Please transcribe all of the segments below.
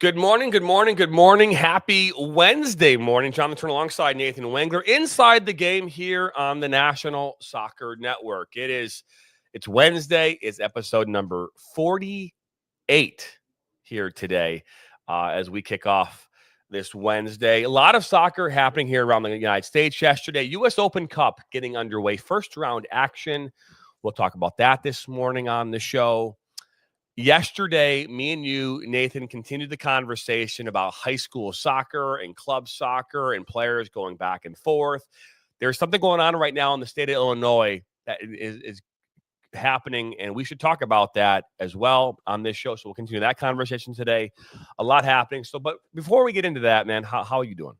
Good morning, good morning, good morning. Happy Wednesday morning. John Turner alongside Nathan Wengler inside the game here on the National Soccer Network. It's Wednesday. It's episode number 48 here today as we kick off this Wednesday. A lot of soccer happening here around the United States yesterday. U.S. Open Cup getting underway. First round action. We'll talk about that this morning on the show. Yesterday, me and you, Nathan, continued the conversation about high school soccer and club soccer and players going back and forth. There's something going on right now in the state of Illinois that is happening, and we should talk about that as well on this show. So we'll continue that conversation today. A lot happening. But before we get into that, man, how are you doing?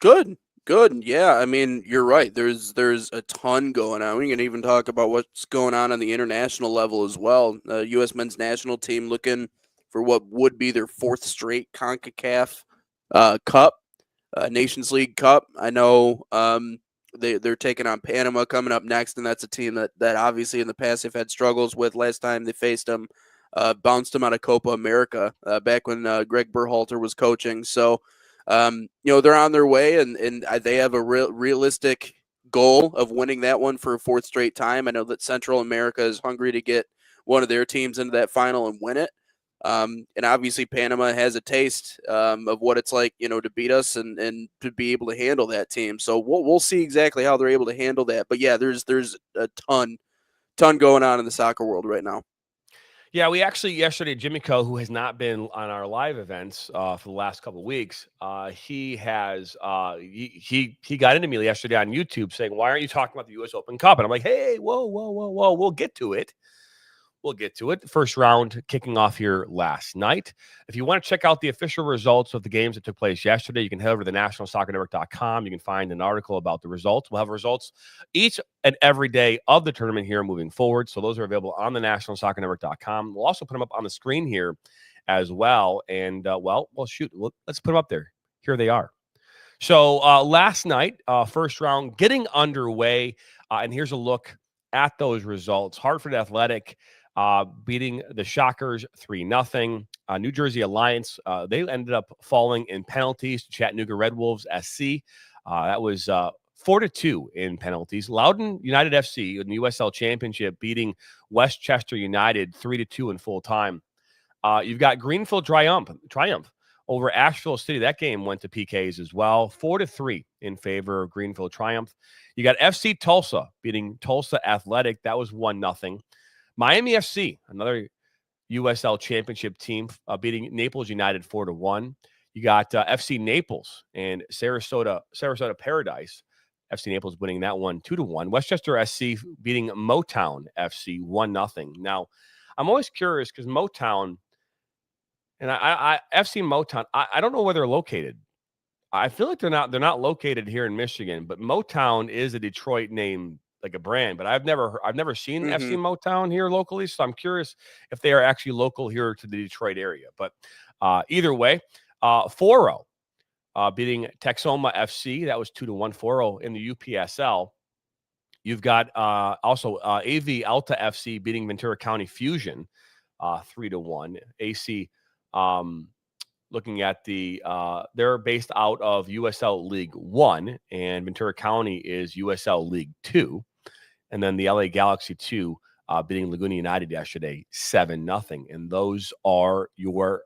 Good, good. Yeah, I mean, you're right. There's a ton going on. We can even talk about what's going on the international level as well. U.S. men's national team looking for what would be their fourth straight CONCACAF Cup, Nations League Cup. I know they're taking on Panama coming up next, and that's a team that obviously in the past they've had struggles with. Last time they faced them, bounced them out of Copa America back when Greg Berhalter was coaching. So they're on their way, and they have a realistic goal of winning that one for a fourth straight time. I know that Central America is hungry to get one of their teams into that final and win it. And obviously Panama has a taste of what it's like, to beat us and to be able to handle that team. So we'll see exactly how they're able to handle that. But yeah, there's a ton going on in the soccer world right now. Yeah, we actually yesterday, Jimmy Coe, who has not been on our live events for the last couple of weeks, he got into me yesterday on YouTube saying, "Why aren't you talking about the U.S. Open Cup?" And I'm like, "Hey, whoa, we'll get to it. We'll get to it." First round kicking off here last night. If you want to check out the official results of the games that took place yesterday, you can head over to the nationalsoccernetwork.com. You can find an article about the results. We'll have results each and every day of the tournament here moving forward. So those are available on the nationalsoccernetwork.com. We'll also put them up on the screen here as well. And, shoot, let's put them up there. Here they are. So last night, first round getting underway. And here's a look at those results. Hartford Athletic beating the Shockers 3-0. New Jersey Alliance, they ended up falling in penalties to Chattanooga Red Wolves SC. That was 4-2 in penalties. Loudoun United FC in the USL Championship beating Westchester United 3-2 in full time. You've got Greenfield Triumph over Asheville City. That game went to PKs as well. 4-3 in favor of Greenfield Triumph. You got FC Tulsa beating Tulsa Athletic. That was 1-0. Miami FC, another USL Championship team, beating Naples United 4-1. You got FC Naples and Sarasota Paradise. FC Naples winning that one 2-1. Westchester SC beating Motown FC 1-0. Now, I'm always curious because Motown and I FC Motown, I don't know where they're located. I feel like they're not located here in Michigan, but Motown is a Detroit name, like a brand, but I've never seen FC Motown here locally, so I'm curious if they are actually local here to the Detroit area. But either way, Foro beating Texoma FC, that was 2-1. Foro in the UPSL. You've got also AV Alta FC beating Ventura County Fusion 3-1. AC. Looking at they're based out of USL League 1, and Ventura County is USL League 2. And then the LA Galaxy 2 beating Laguna United yesterday 7-0. And those are your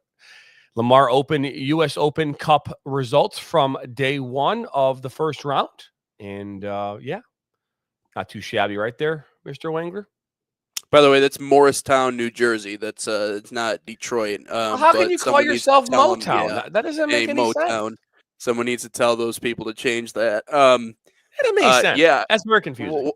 Lamar Open, U.S. Open Cup results from day one of the first round. And not too shabby right there, Mr. Wengler. By the way, that's Morristown, New Jersey. That's it's not Detroit. How can you call yourself Motown? That doesn't make any sense. Someone needs to tell those people to change that. It makes sense. Yeah, that's very confusing.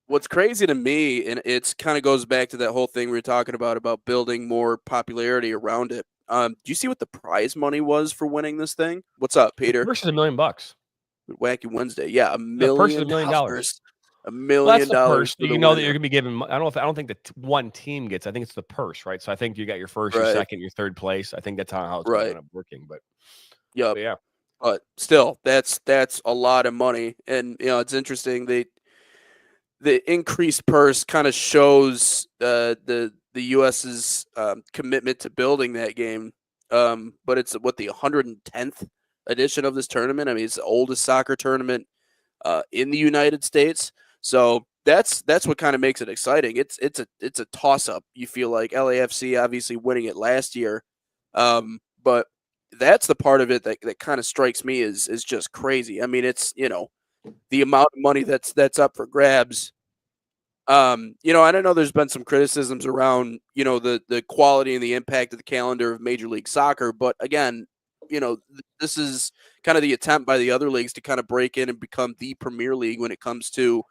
What's crazy to me, and it's kind of goes back to that whole thing we were talking about building more popularity around it. Do you see what the prize money was for winning this thing? What's up, Peter? Versus $1 million. Wacky Wednesday, yeah, $1 million. $1 million. $1 million. That's the purse. You know that you're gonna be given. I don't think that one team gets. I think it's the purse, right? So I think you got your first, your second, your third place. I think that's how it's going to be working. But yeah. But still, that's a lot of money, and it's interesting. The increased purse kind of shows the U.S.'s commitment to building that game. but it's what, the 110th edition of this tournament. I mean, it's the oldest soccer tournament in the United States. So that's what kind of makes it exciting. It's a toss up. You feel like LAFC obviously winning it last year, but that's the part of it that kind of strikes me is just crazy. I mean, it's, the amount of money that's up for grabs. And I know there's been some criticisms around, the quality and the impact of the calendar of Major League Soccer, but again, this is kind of the attempt by the other leagues to kind of break in and become the Premier League when it comes to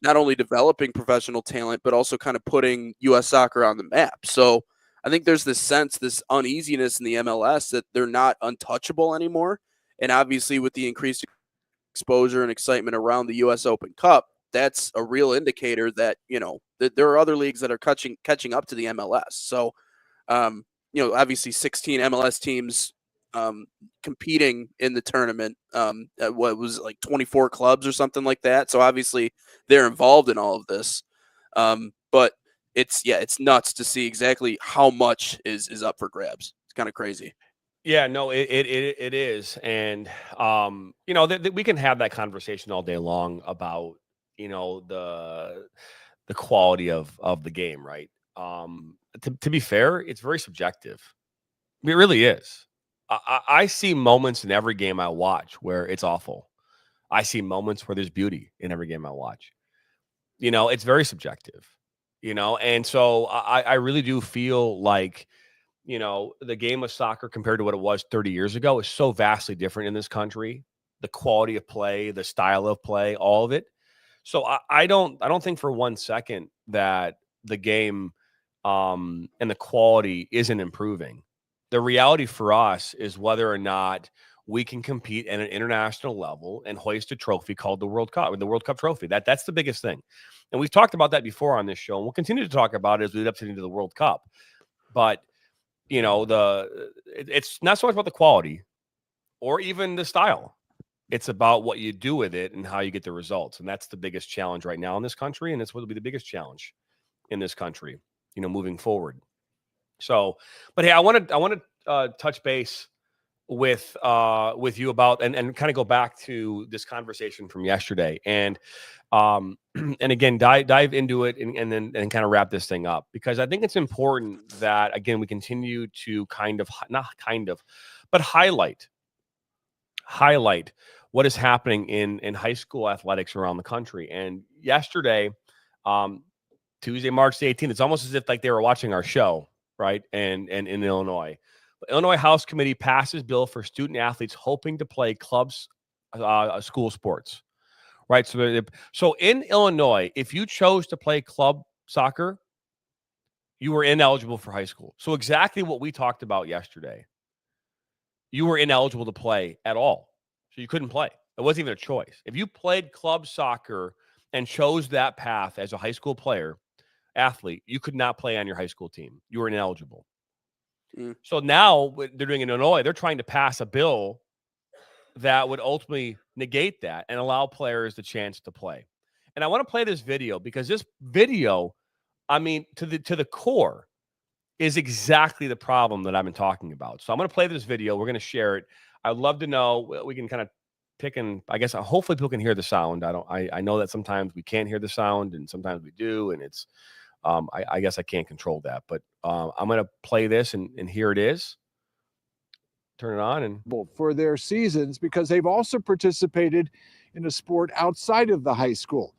not only developing professional talent, but also kind of putting U.S. soccer on the map. So I think there's this sense, this uneasiness in the MLS that they're not untouchable anymore. And obviously with the increased exposure and excitement around the U.S. Open Cup, that's a real indicator that, that there are other leagues that are catching up to the MLS. So, obviously 16 MLS teams competing in the tournament, what was like 24 clubs or something like that. So obviously they're involved in all of this. But it's nuts to see exactly how much is up for grabs. It's kind of crazy. Yeah, no, it is. And, we can have that conversation all day long about, the quality of the game, right? To be fair, it's very subjective. It really is. I see moments in every game I watch where it's awful. I see moments where there's beauty in every game I watch. It's very subjective, and so I really do feel like, the game of soccer compared to what it was 30 years ago is so vastly different in this country. The quality of play, the style of play, all of it. So I don't think for 1 second that the game and the quality isn't improving. The reality for us is whether or not we can compete at an international level and hoist a trophy called the World Cup, the World Cup trophy. That's the biggest thing. And we've talked about that before on this show, and we'll continue to talk about it as we lead up to the World Cup. But, it's not so much about the quality or even the style. It's about what you do with it and how you get the results. And that's the biggest challenge right now in this country. And it's what will be the biggest challenge in this country, moving forward. So, but hey, I want to touch base with you about and kind of go back to this conversation from yesterday, and and again dive into it and then kind of wrap this thing up, because I think it's important that again we continue to but highlight what is happening in high school athletics around the country. And yesterday, Tuesday, March 18th, it's almost as if like they were watching our show, right? And in Illinois. The Illinois House Committee passes bill for student athletes hoping to play clubs, school sports, right? So in Illinois, if you chose to play club soccer, you were ineligible for high school. So exactly what we talked about yesterday. You were ineligible to play at all. So you couldn't play. It wasn't even a choice. If you played club soccer and chose that path as a high school athlete, you could not play on your high school team. You were ineligible. So now what they're doing in Illinois, they're trying to pass a bill that would ultimately negate that and allow players the chance to play. And I want to play this video because this video, I mean, to the core, is exactly the problem that I've been talking about. So I'm going to play this video. We're going to share it. I'd love to know. We can kind of pick and I guess hopefully people can hear the sound. I know that sometimes we can't hear the sound and sometimes we do, and it's. I guess I can't control that, but I'm going to play this, and here it is. Turn it on. And for their seasons, because they've also participated in a sport outside of the high school.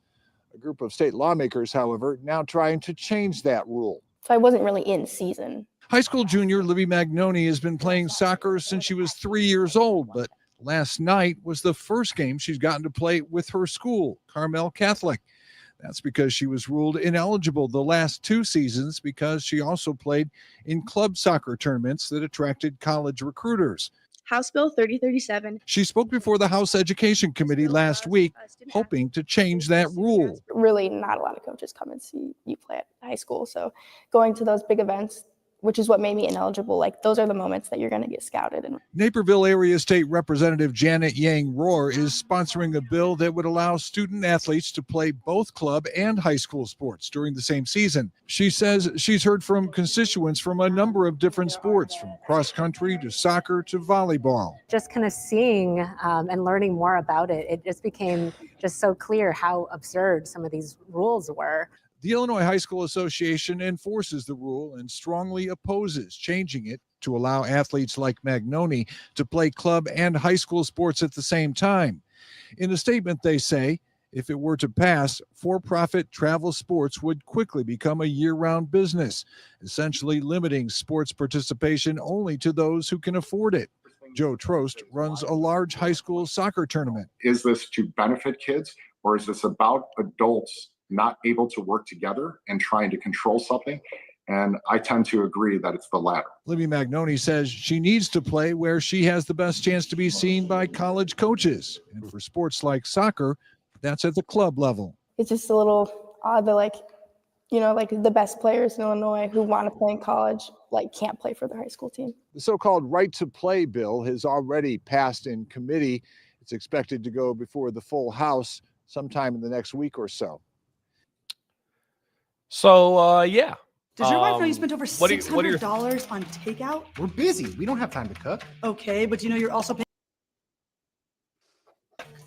A group of state lawmakers, however, now trying to change that rule. So I wasn't really in season. High school junior Libby Magnoni has been playing soccer since she was 3 years old, but last night was the first game she's gotten to play with her school, Carmel Catholic. That's because she was ruled ineligible the last 2 seasons because she also played in club soccer tournaments that attracted college recruiters. House Bill 3037. She spoke before the House Education Committee last week, hoping to change that rule. Really not a lot of coaches come and see you play at high school. So going to those big events which is what made me ineligible. Like, those are the moments that you're going to get scouted. And Naperville Area State Representative Janet Yang Rohr is sponsoring a bill that would allow student athletes to play both club and high school sports during the same season. She says she's heard from constituents from a number of different sports, from cross country to soccer to volleyball. Just kind of seeing and learning more about it, it just became just so clear how absurd some of these rules were. The Illinois High School Association enforces the rule and strongly opposes changing it to allow athletes like Magnoni to play club and high school sports at the same time. In a statement, they say, if it were to pass, for-profit travel sports would quickly become a year-round business, essentially limiting sports participation only to those who can afford it. Joe Trost runs a large high school soccer tournament. Is this to benefit kids, or is this about adults not able to work together and trying to control something? And I tend to agree that it's the latter. Libby Magnoni says she needs to play where she has the best chance to be seen by college coaches. And for sports like soccer, that's at the club level. it's just a little odd that, like, you know, like the best players in Illinois who want to play in college, like, can't play for their high school team. The so-called right to play bill has already passed in committee. It's expected to go before the full House sometime in the next week or so. So, yeah. Does your wife know you spent over what are your- $600 on takeout? We're busy. We don't have time to cook. Okay, but you know you're also paying.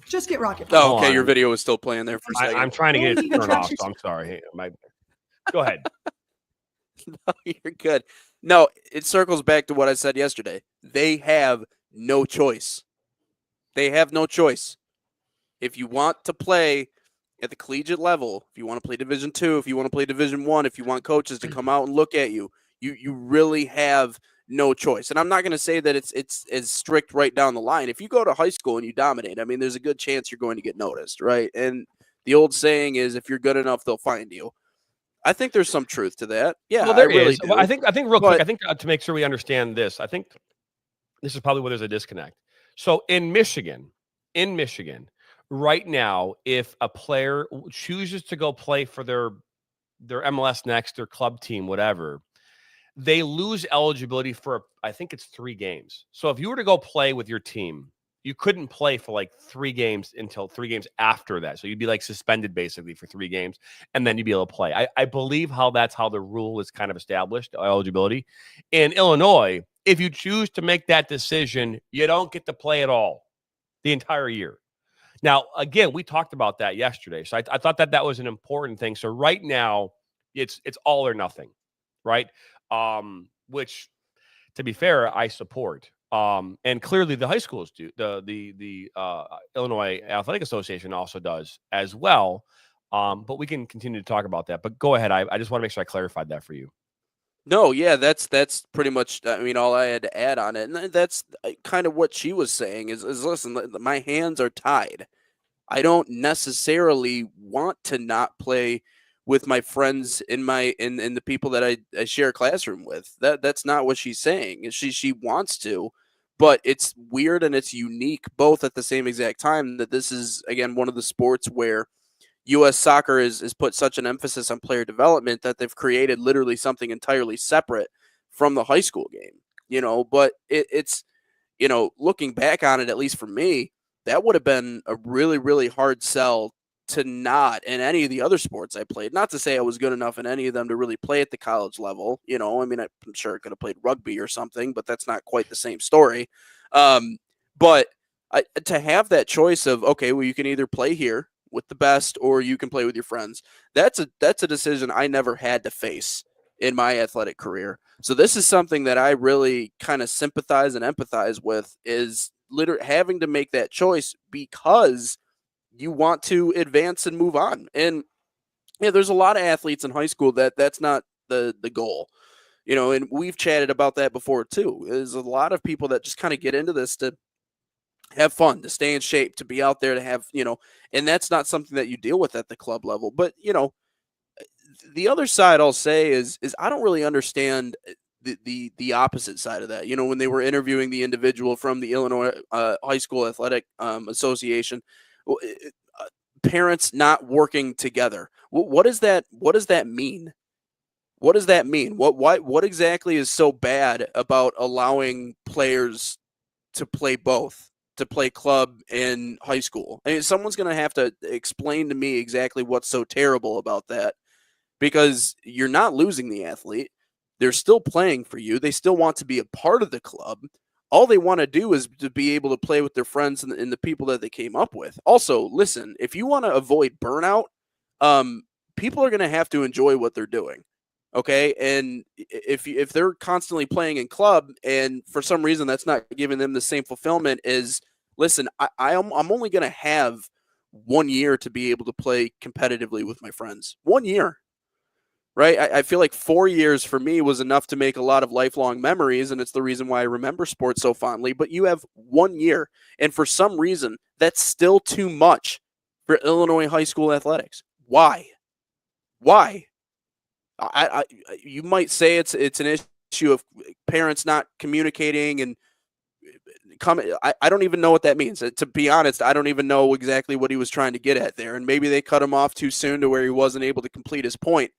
Just get Rocket. Oh, Hold okay. on. Your video was still playing there for a second. I'm trying to get it to Oh, turn off, so I'm sorry. Hey, go ahead. No, you're good. No, it circles back to what I said yesterday. They have no choice. They have no choice. If you want to play at the collegiate level, if you want to play Division II, if you want to play Division I, if you want coaches to come out and look at you, you really have no choice. And I'm not going to say that it's as strict right down the line. If you go to high school and you dominate, I mean, there's a good chance you're going to get noticed, right? And the old saying is, if you're good enough, they'll find you. I think there's some truth to that. Yeah, Well, there I really is. do. Well, I think real quick, But- I think to make sure we understand this, I think this is probably where there's a disconnect. So in Michigan, right now, if a player chooses to go play for their MLS Next, their club team, whatever, they lose eligibility for, I think it's 3 games. So if you were to go play with your team, you couldn't play for like 3 games until 3 games after that. So you'd be like suspended basically for 3 games, and then you'd be able to play. I believe that's how the rule is kind of established, eligibility. In Illinois, if you choose to make that decision, you don't get to play at all the entire year. Now, again, we talked about that yesterday. So I thought that was an important thing. So right now, it's all or nothing, right? Which, to be fair, I support. And clearly the high schools do. The Illinois Athletic Association also does as well. But we can continue to talk about that. But go ahead. I just want to make sure I clarified that for you. No, yeah, that's pretty much, I mean, all I had to add on it. And that's kind of what she was saying is listen, my hands are tied. I don't necessarily want to not play with my friends in the people that I share a classroom with. That's not what she's saying. She wants to, but it's weird and it's unique both at the same exact time that this is, again, one of the sports where U.S. soccer is put such an emphasis on player development that they've created literally something entirely separate from the high school game, you know, but it's, you know, looking back on it, at least for me, that would have been a really, really hard sell to not in any of the other sports I played. Not to say I was good enough in any of them to really play at the college level. You know, I mean, I'm sure I could have played rugby or something, but that's not quite the same story. But to have that choice of, okay, well, you can either play here with the best or you can play with your friends. That's a decision I never had to face in my athletic career. So this is something that I really kind of sympathize and empathize with, is literally having to make that choice because you want to advance and move on. And yeah, there's a lot of athletes in high school that's not the goal, you know, and we've chatted about that before too. There's a lot of people that just kind of get into this to have fun, to stay in shape, to be out there, to have, you know, and that's not something that you deal with at the club level. But, you know, the other side I'll say is I don't really understand the opposite side of that. You know, when they were interviewing the individual from the Illinois High School Athletic Association, parents not working together. What does that mean? What does that mean? What exactly is so bad about allowing players to play both, to play club and high school? I mean, someone's going to have to explain to me exactly what's so terrible about that, because you're not losing the athlete. They're still playing for you. They still want to be a part of the club. All they want to do is to be able to play with their friends and the people that they came up with. Also, listen, if you want to avoid burnout, people are going to have to enjoy what they're doing. Okay, and if they're constantly playing in club, and for some reason that's not giving them the same fulfillment as, listen, I'm only going to have 1 year to be able to play competitively with my friends. 1 year, right? I feel like 4 years for me was enough to make a lot of lifelong memories, and it's the reason why I remember sports so fondly. But you have 1 year, and for some reason that's still too much for Illinois high school athletics. Why? You might say it's an issue of parents not communicating and I don't even know what that means. To be honest, I don't even know exactly what he was trying to get at there. And maybe they cut him off too soon to where he wasn't able to complete his point.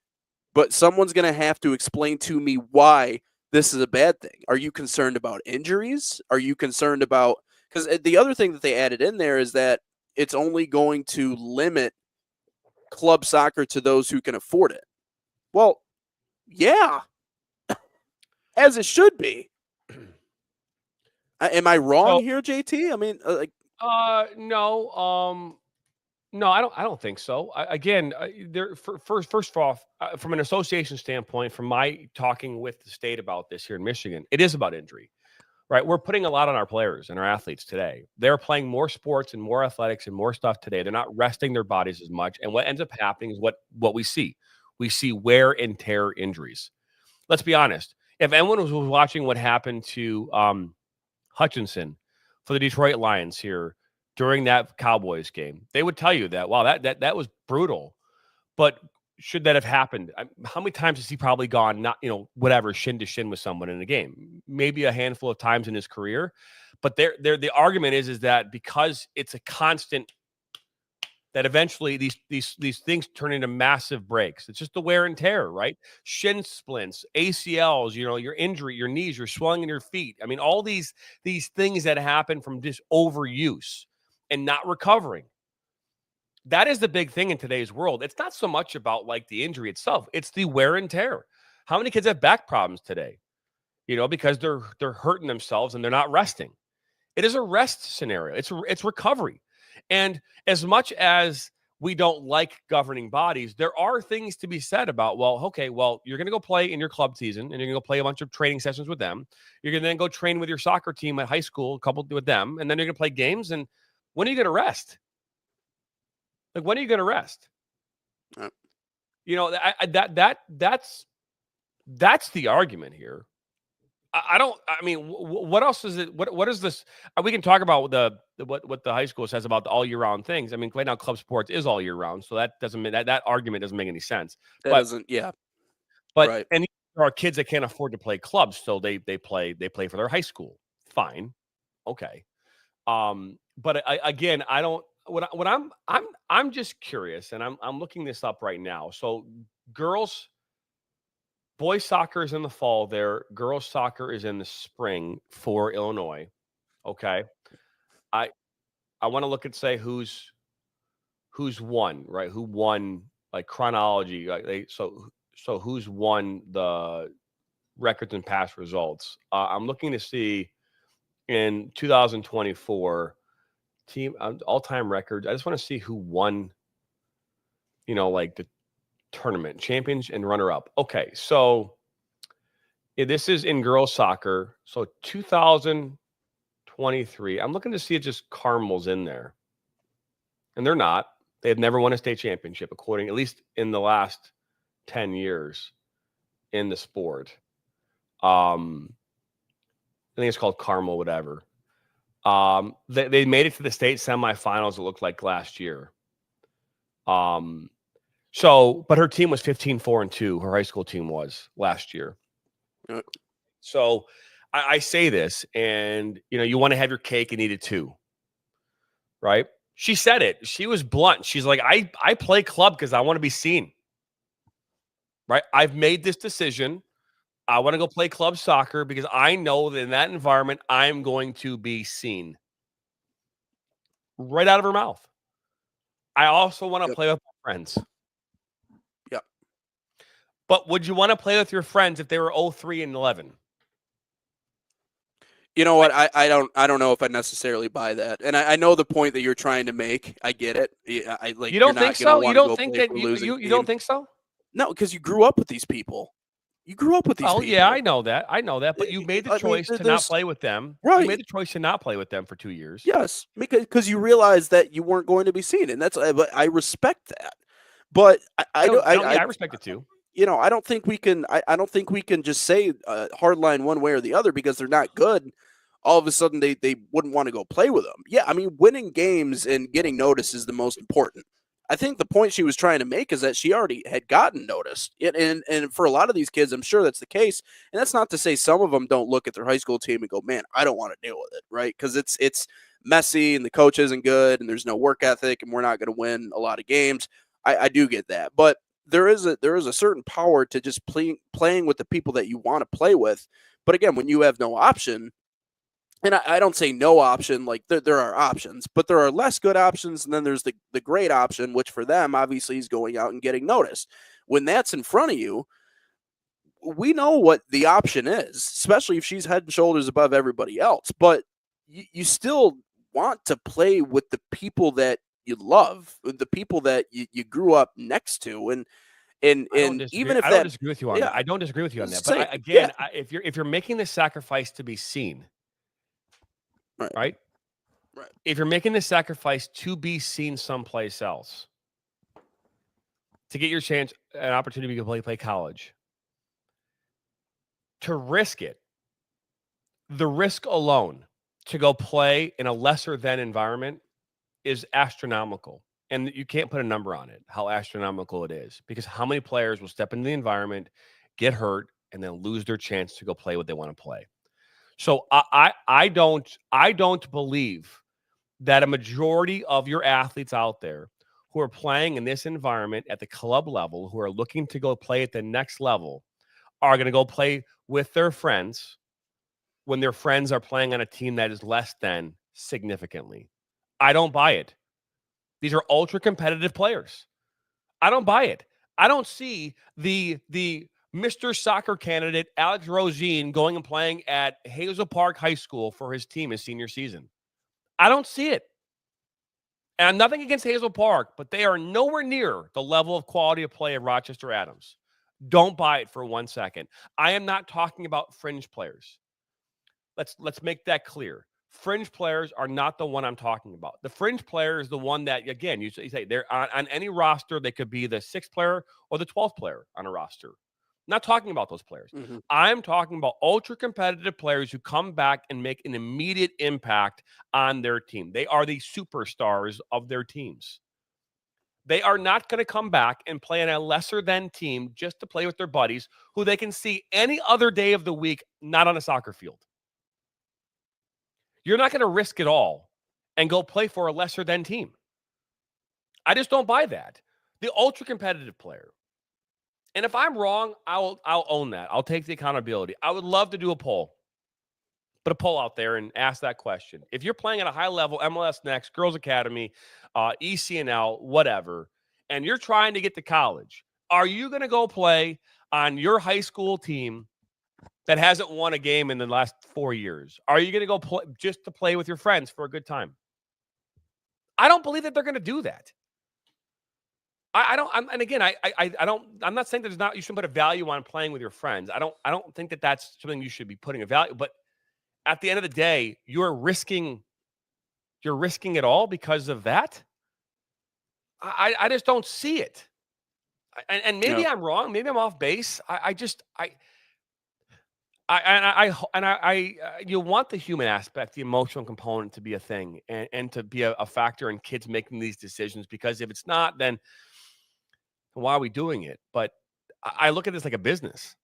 But someone's going to have to explain to me why this is a bad thing. Are you concerned about injuries? Are you concerned about, because the other thing that they added in there is that it's only going to limit club soccer to those who can afford it. Well, yeah, as it should be. Am I wrong here, JT? I mean, No. No, I don't think so. First of all, from an association standpoint, from my talking with the state about this here in Michigan, it is about injury, right? We're putting a lot on our players and our athletes today. They're playing more sports and more athletics and more stuff today. They're not resting their bodies as much. And what ends up happening is what we see. We see wear and tear injuries. Let's be honest. If anyone was watching what happened to Hutchinson for the Detroit Lions here during that Cowboys game, they would tell you that, wow, that was brutal. But should that have happened? How many times has he probably gone, whatever, shin to shin with someone in a game? Maybe a handful of times in his career. But the argument is that because it's a constant, that eventually these things turn into massive breaks. It's just the wear and tear, right? Shin splints, ACLs, your injury, your knees, your swelling in your feet. I mean, all these things that happen from just overuse and not recovering. That is the big thing in today's world. It's not so much about like the injury itself. It's the wear and tear. How many kids have back problems today? Because they're hurting themselves and they're not resting. It is a rest scenario. It's recovery. And as much as we don't like governing bodies, there are things to be said about, you're going to go play in your club season and you're going to go play a bunch of training sessions with them. You're going to then go train with your soccer team at high school, coupled with them, and then you're going to play games. And when are you going to rest? Like, when are you going to rest? That's the argument here. What else is it? What is this? We can talk about what the high school says about the all year round things. I mean, right now club sports is all year round, so that doesn't mean that argument doesn't make any sense. But right. And there are kids that can't afford to play clubs, so they play for their high school. Fine, okay. But again, I don't. I'm just curious, and I'm looking this up right now. So boys soccer is in the fall there. Girls soccer is in the spring for Illinois. Okay. I want to look and say who's won, right? Who won, like, chronology. So who's won the records and past results. I'm looking to see in 2024 team all-time records. I just want to see who won, like the tournament champions and runner-up. Okay, so this is in girls soccer. So 2023. I'm looking to see if just Carmel's in there, and they're not. They have never won a state championship, at least in the last 10 years in the sport. I think it's called Carmel, whatever. They made it to the state semifinals, it looked like, last year. But her team was 15-4-2. Her high school team was last year. So I say this, and you want to have your cake and eat it too, right? She said it. She was blunt. She's like, I play club because I want to be seen. right? I've made this decision. I want to go play club soccer because I know that in that environment, I'm going to be seen. Right out of her mouth. I also want to play with my friends. Yep. But would you want to play with your friends if they were 0-3-11? You know what? I don't know if I necessarily buy that, and I know the point that you're trying to make. I get it. I like. You don't you're not think gonna so? wanna You don't go think play that for a you losing you don't team. think so? No, because you grew up with these people. You grew up with these Oh people. yeah, I know that. I know that. But you made the I mean, choice to not there's play with them. right. You made the choice to not play with them for 2 years. Yes, because you realized that you weren't going to be seen, and that's. But I respect that. But I don't. I respect it too. You know, I don't think we can. I don't think we can just say hard line one way or the other because they're not good. All of a sudden, they wouldn't want to go play with them. Yeah, I mean, winning games and getting noticed is the most important. I think the point she was trying to make is that she already had gotten noticed. And for a lot of these kids, I'm sure that's the case. And that's not to say some of them don't look at their high school team and go, man, I don't want to deal with it, right? Because it's messy and the coach isn't good and there's no work ethic and we're not going to win a lot of games. I do get that. But there is a certain power to just playing with the people that you want to play with. But again, when you have no option, and I don't say no option, like there are options, but there are less good options. And then there's the great option, which for them, obviously, is going out and getting noticed. When that's in front of you, we know what the option is, especially if she's head and shoulders above everybody else. But you still want to play with the people that you love, the people that you grew up next to. And even if I that, don't disagree with you on yeah, that. I don't disagree with you on that. same, But again, yeah. if you're making the sacrifice to be seen, right? If you're making the sacrifice to be seen someplace else, to get your chance, an opportunity to play college, to risk it, the risk alone to go play in a lesser than environment is astronomical. And you can't put a number on it, how astronomical it is, because how many players will step into the environment, get hurt, and then lose their chance to go play what they want to play. So I don't believe that a majority of your athletes out there who are playing in this environment at the club level, who are looking to go play at the next level, are going to go play with their friends when their friends are playing on a team that is less than significantly. I don't buy it. These are ultra competitive players. I don't buy it. I don't see the Mr. Soccer candidate Alex Rosine going and playing at Hazel Park High School for his team his senior season. I don't see it. And nothing against Hazel Park, but they are nowhere near the level of quality of play of Rochester Adams. Don't buy it for 1 second. I am not talking about fringe players. Let's make that clear. Fringe players are not the one I'm talking about. The fringe player is the one that, again, you say they're on any roster. They could be the 6th player or the 12th player on a roster. I'm not talking about those players. Mm-hmm. I'm talking about ultra competitive players who come back and make an immediate impact on their team. They are the superstars of their teams. They are not going to come back and play in a lesser than team just to play with their buddies who they can see any other day of the week, not on a soccer field. You're not going to risk it all and go play for a lesser than team. I just don't buy that. The ultra competitive player. And if I'm wrong, I'll own that. I'll take the accountability. I would love to do a poll. Put a poll out there and ask that question. If you're playing at a high level, MLS Next, Girls Academy, ECNL, whatever, and you're trying to get to college, are you going to go play on your high school team that hasn't won a game in the last 4 years? Are you going to go play just to play with your friends for a good time? I don't believe that they're going to do that. I'm not saying that you shouldn't put a value on playing with your friends. I don't think that that's something you should be putting a value. But at the end of the day, you're risking it all because of that. I just don't see it. And maybe I'm wrong. Maybe I'm off base. You want the human aspect, the emotional component to be a thing and to be a factor in kids making these decisions, because if it's not, then why are we doing it? But I look at this like a business.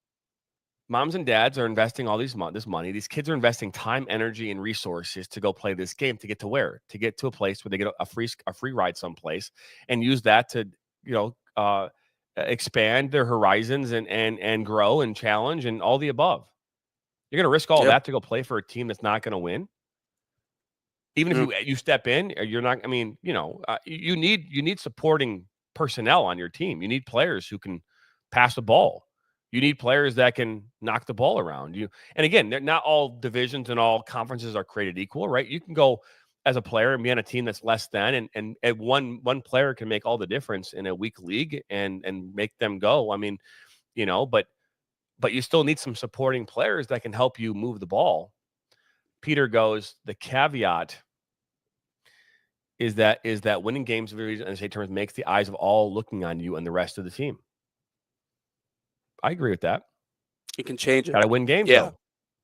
Moms and dads are investing all this money. These kids are investing time, energy, and resources to go play this game, to get to where? To get to a place where they get a free ride someplace and use that to, expand their horizons and grow and challenge and all the above. You're going to risk all that to go play for a team that's not going to win. Even if you step in, you're not. I mean, you need supporting personnel on your team. You need players who can pass the ball. You need players that can knock the ball around. And again, not all divisions and all conferences are created equal, right? You can go as a player and be on a team that's less than, and one player can make all the difference in a weak league and make them go. I mean, but you still need some supporting players that can help you move the ball. Peter goes, the caveat is that winning games of NCAA terms makes the eyes of all looking on you and the rest of the team. I agree with that. You can change it. Got to win games, yeah.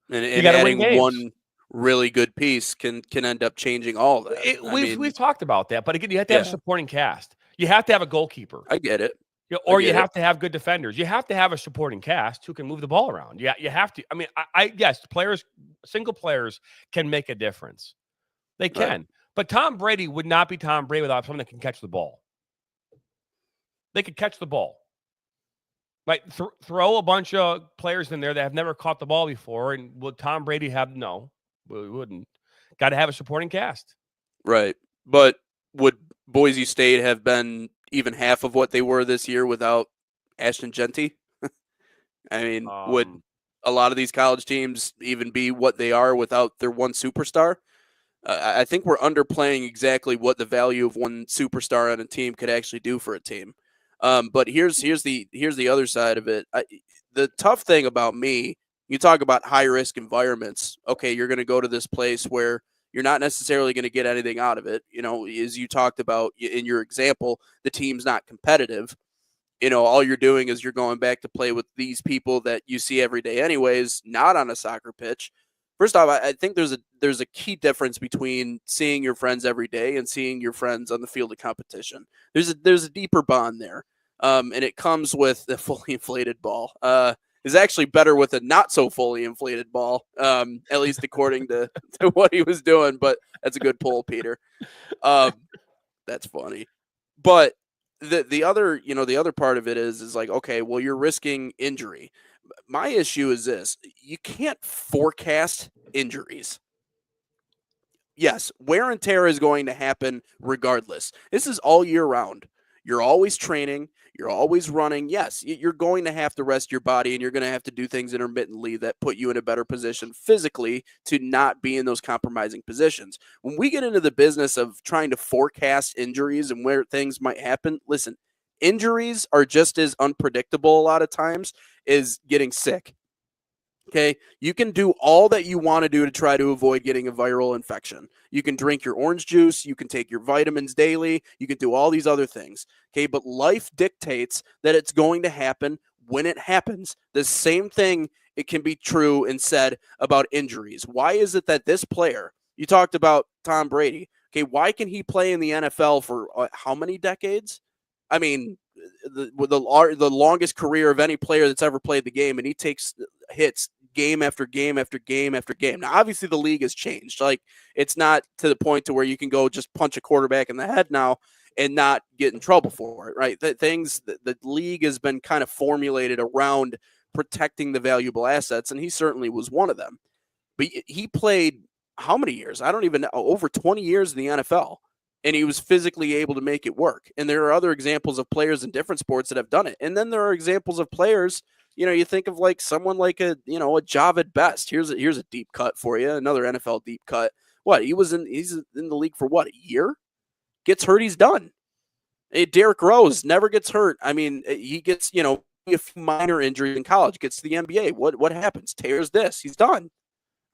though. And adding one really good piece can end up changing all that. We've talked about that, but again, you have to have a supporting cast. You have to have a goalkeeper. I get it. Or you have to have good defenders. You have to have a supporting cast who can move the ball around. Yeah, you have to. I mean, yes, single players can make a difference. They can. Right. But Tom Brady would not be Tom Brady without someone that can catch the ball. They could catch the ball. Like throw a bunch of players in there that have never caught the ball before, and would Tom Brady have? No, we wouldn't. Got to have a supporting cast. Right. But would Boise State have been even half of what they were this year without Ashton Jeanty? I mean, would a lot of these college teams even be what they are without their one superstar? I think we're underplaying exactly what the value of one superstar on a team could actually do for a team. But here's the other side of it. The tough thing about me, you talk about high risk environments. Okay, you're going to go to this place where you're not necessarily going to get anything out of it. As you talked about in your example, the team's not competitive. All you're doing is you're going back to play with these people that you see every day anyways, not on a soccer pitch. First off, I think there's a key difference between seeing your friends every day and seeing your friends on the field of competition. There's a deeper bond there, and it comes with a fully inflated ball. Is actually better with a not so fully inflated ball, at least according to what he was doing. But that's a good pull, Peter. That's funny. But the other part of it is like, okay, well, you're risking injury. My issue is this: you can't forecast injuries. Yes, wear and tear is going to happen regardless. This is all year round. You're always training. You're always running. Yes, you're going to have to rest your body, and you're going to have to do things intermittently that put you in a better position physically to not be in those compromising positions. When we get into the business of trying to forecast injuries and where things might happen, listen, injuries are just as unpredictable a lot of times as getting sick. Okay, you can do all that you want to do to try to avoid getting a viral infection. You can drink your orange juice. You can take your vitamins daily. You can do all these other things. Okay, but life dictates that it's going to happen when it happens. The same thing, it can be true and said about injuries. Why is it that this player, you talked about Tom Brady, okay, why can he play in the NFL for how many decades? I mean, the longest career of any player that's ever played the game, and he takes hits game after game after game after game. Now, obviously, the league has changed. Like, it's not to the point to where you can go just punch a quarterback in the head now and not get in trouble for it, right? The league has been kind of formulated around protecting the valuable assets, and he certainly was one of them. But he played how many years? I don't even know. Over 20 years in the NFL. And he was physically able to make it work. And there are other examples of players in different sports that have done it. And then there are examples of players, you think of like someone like a Javid Best. Here's a deep cut for you, another NFL deep cut. What, he's in the league for what, a year? Gets hurt, he's done. Hey, Derrick Rose never gets hurt. I mean, he gets, a few minor injuries in college, gets to the NBA. What happens? Tears this, he's done.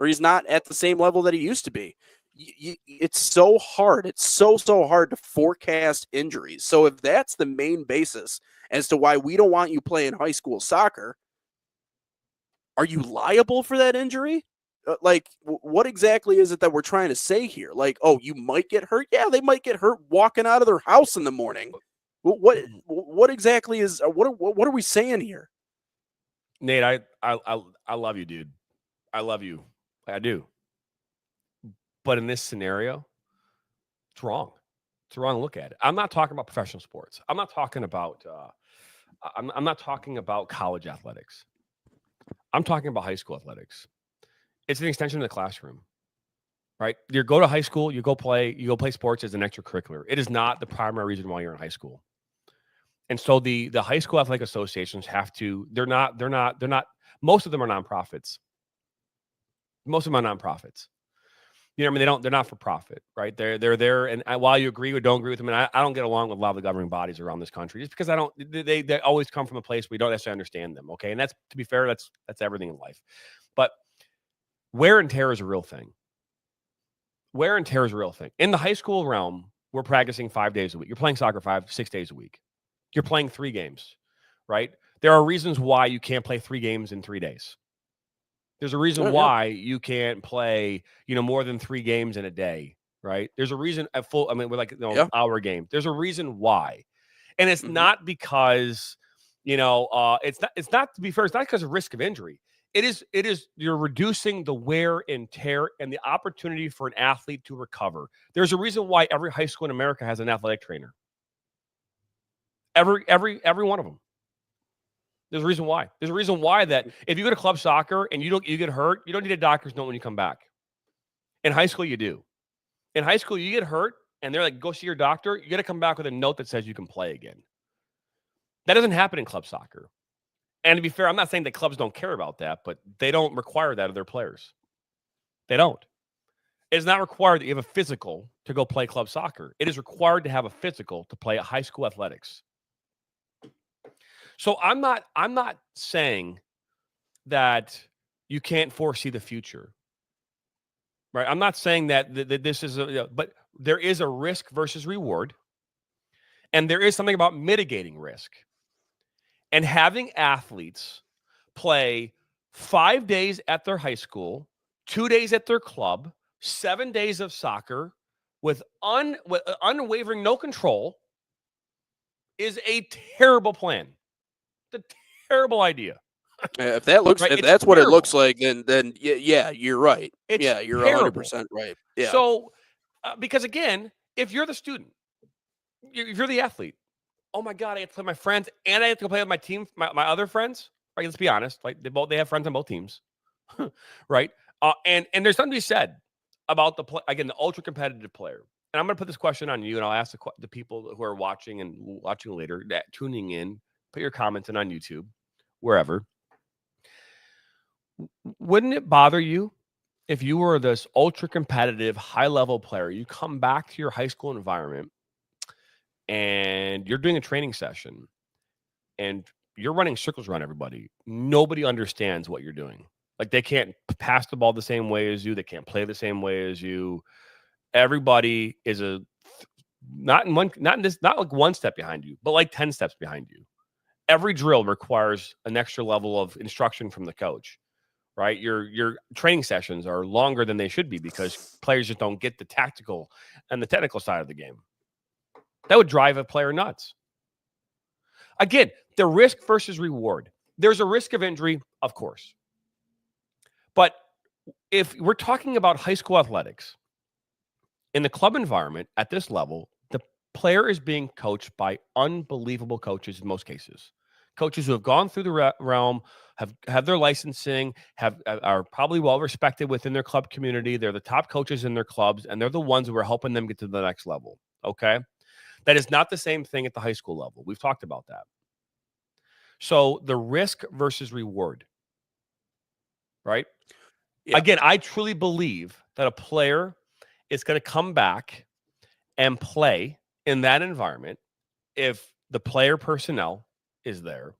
Or he's not at the same level that he used to be. It's so hard. It's so hard to forecast injuries. So if that's the main basis as to why we don't want you playing high school soccer, are you liable for that injury? Like, what exactly is it that we're trying to say here? Like, oh, you might get hurt. Yeah, they might get hurt walking out of their house in the morning. What exactly is what are we saying here? Nate, I love you, dude. I love you. I do. But in this scenario, it's wrong. It's a wrong look at it. I'm not talking about professional sports. I'm not talking about I'm not talking about college athletics. I'm talking about high school athletics. It's an extension of the classroom, right? You go to high school, you go play sports as an extracurricular. It is not the primary reason why you're in high school. And so the high school athletic associations have to, they're not, most of them are nonprofits. Most of them are nonprofits. You know what I mean? They're not for profit, right? They're there. And while you agree or don't agree with them, and I don't get along with a lot of the governing bodies around this country just because they always come from a place where we don't necessarily understand them. Okay. And that's, to be fair, that's everything in life. But wear and tear is a real thing. Wear and tear is a real thing. In the high school realm, we're practicing 5 days a week. You're playing soccer 6 days a week. You're playing 3 games, right? There are reasons why you can't play 3 games in 3 days. There's a reason why you can't play, more than 3 games in a day, right? There's a reason we're like, hour game. There's a reason why. And it's not because, it's not, to be fair, it's not because of risk of injury. It is you're reducing the wear and tear and the opportunity for an athlete to recover. There's a reason why every high school in America has an athletic trainer. Every one of them. There's a reason why. There's a reason why that if you go to club soccer and you get hurt, you don't need a doctor's note when you come back. In high school, you do. In high school, you get hurt and they're like, go see your doctor. You got to come back with a note that says you can play again. That doesn't happen in club soccer. And to be fair, I'm not saying that clubs don't care about that, but they don't require that of their players. They don't. It's not required that you have a physical to go play club soccer. It is required to have a physical to play high school athletics. So I'm not saying that you can't foresee the future, right? I'm not saying that this is but there is a risk versus reward, and there is something about mitigating risk. And having athletes play 5 days at their high school, 2 days at their club, 7 days of soccer with unwavering no control is a terrible plan. It's a terrible idea. If that's what terrible. it looks like, then yeah, you're right. It's you're terrible. 100% right. Yeah. So, because again, if you're the student, if you're the athlete, oh my God, I have to play my friends and I have to go play with my team, my other friends. Right? Let's be honest. Like they have friends on both teams, right? And there's something to be said about the ultra competitive player. And I'm going to put this question on you, and I'll ask the people who are watching and watching later, that tuning in, put your comments in on YouTube, wherever. Wouldn't it bother you if you were this ultra competitive, high level player? You come back to your high school environment and you're doing a training session and you're running circles around everybody. Nobody understands what you're doing. Like they can't pass the ball the same way as you. They can't play the same way as you. Everybody is not like 1 step behind you, but like 10 steps behind you. Every drill requires an extra level of instruction from the coach, right? Your training sessions are longer than they should be because players just don't get the tactical and the technical side of the game. That would drive a player nuts. Again, the risk versus reward. There's a risk of injury, of course. But if we're talking about high school athletics, in the club environment at this level, the player is being coached by unbelievable coaches in most cases. Coaches who have gone through the realm, have their licensing, are probably well respected within their club community. They're the top coaches in their clubs, and they're the ones who are helping them get to the next level. Okay? That is not the same thing at the high school level. We've talked about that. So the risk versus reward, right? Yeah. Again, I truly believe that a player is going to come back and play in that environment if the player personnel is there,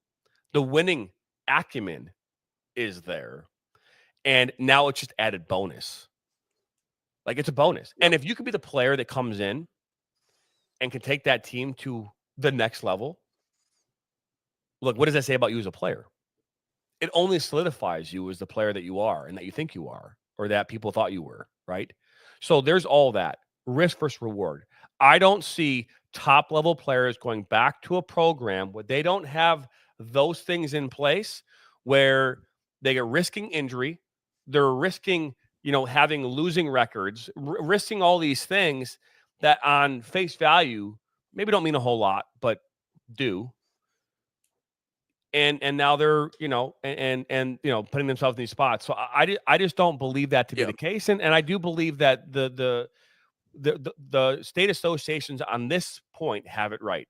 the winning acumen is there, and now it's just added bonus. Like it's a bonus. And if you can be the player that comes in and can take that team to the next level, look, what does that say about you as a player? It only solidifies you as the player that you are and that you think you are, or that people thought you were, right? So there's all that risk versus reward. I don't see top level players going back to a program where they don't have those things in place, where they are risking injury. They're risking, having losing records, risking all these things that on face value maybe don't mean a whole lot, but do. and now they're and putting themselves in these spots. So I just don't believe that to be Yeah. the case, and I do believe that the state associations on this point have it right.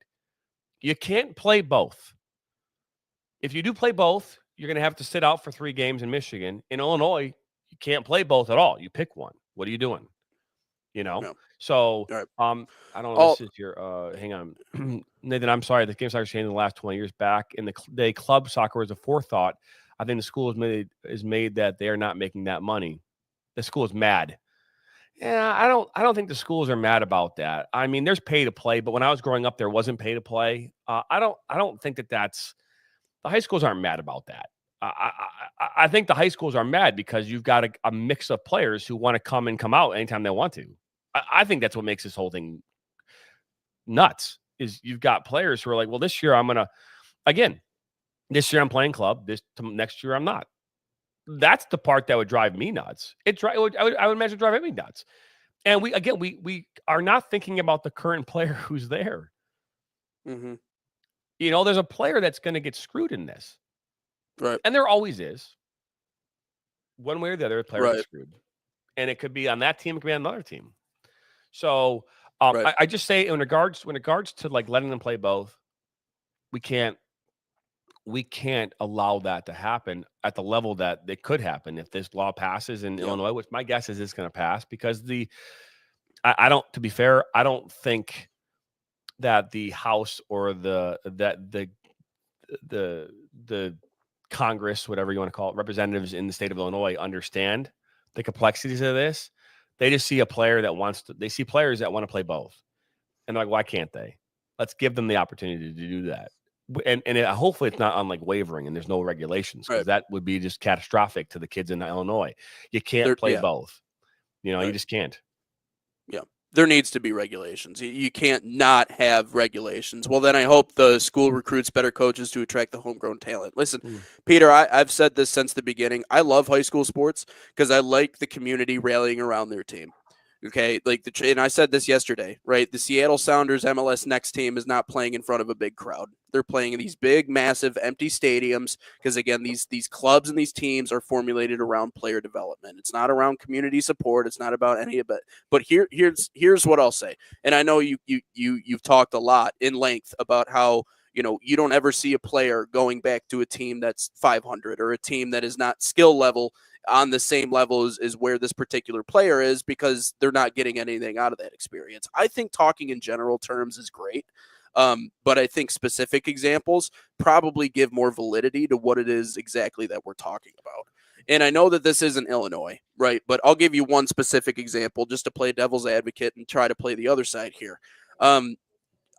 You can't play both. If you do play both, you're going to have to sit out for 3 games in Michigan. In Illinois, you can't play both at all. You pick one. What are you doing? Yeah. So Right. I don't know. All- This is your hang on, Nathan. I'm sorry. The game soccer changed in the last 20 years. Back in the day, club soccer was a forethought. I think the school is made that they are not making that money. The school is mad. Yeah, I don't think the schools are mad about that. I mean, there's pay to play, but when I was growing up, there wasn't pay to play. I don't think that's the high schools aren't mad about that. I think the high schools are mad because you've got a mix of players who want to come and come out anytime they want to. I think that's what makes this whole thing nuts. Is you've got players who are like, well, this year I'm this year I'm playing club. Next year I'm not. That's the part that would drive me nuts. I would imagine drive me nuts. And we are not thinking about the current player who's there. Mm-hmm. There's a player that's going to get screwed in this. Right. And there always is. One way or the other, a player Right. gets screwed. And it could be on that team, it could be on another team. So Right. I just say in regards to like letting them play both, we can't allow that to happen at the level that it could happen if this law passes in Illinois, which my guess is it's going to pass because I don't think that the House or the Congress, whatever you want to call it, representatives in the state of Illinois understand the complexities of this. They just see a player they see players that want to play both. And they're like, why can't they? Let's give them the opportunity to do that. And hopefully it's not on like wavering and there's no regulations because that would be just catastrophic to the kids in Illinois. You can't play both. You just can't. Yeah. There needs to be regulations. You can't not have regulations. Well, then I hope the school recruits better coaches to attract the homegrown talent. Listen, Peter, I've said this since the beginning. I love high school sports because I like the community rallying around their team. Okay, and I said this yesterday, right? The Seattle Sounders MLS Next team is not playing in front of a big crowd. They're playing in these big, massive, empty stadiums because, again, these clubs and these teams are formulated around player development. It's not around community support. It's not about any of it. But here's what I'll say. And I know you've talked a lot in length about how you don't ever see a player going back to a team that's 500 or a team that is not skill level on the same level as where this particular player is because they're not getting anything out of that experience. I think talking in general terms is great, but I think specific examples probably give more validity to what it is exactly that we're talking about. And I know that this isn't Illinois, right? But I'll give you one specific example just to play devil's advocate and try to play the other side here.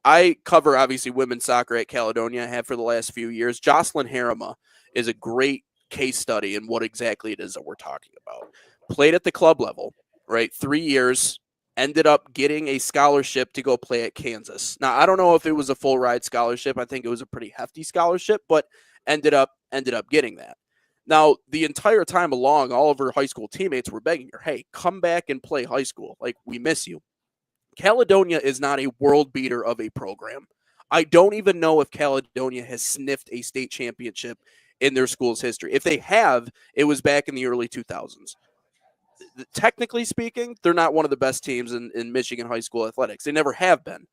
I cover, obviously, women's soccer at Caledonia. I have for the last few years. Jocelyn Harima is a great case study in what exactly it is that we're talking about. Played at the club level, right? 3 years, ended up getting a scholarship to go play at Kansas. Now, I don't know if it was a full ride scholarship. I think it was a pretty hefty scholarship, but ended up getting that. Now, the entire time along, all of her high school teammates were begging her, hey, come back and play high school. Like, we miss you. Caledonia is not a world beater of a program. I don't even know if Caledonia has sniffed a state championship in their school's history. If they have, it was back in the early 2000s. Technically speaking, they're not one of the best teams in Michigan high school athletics. They never have been.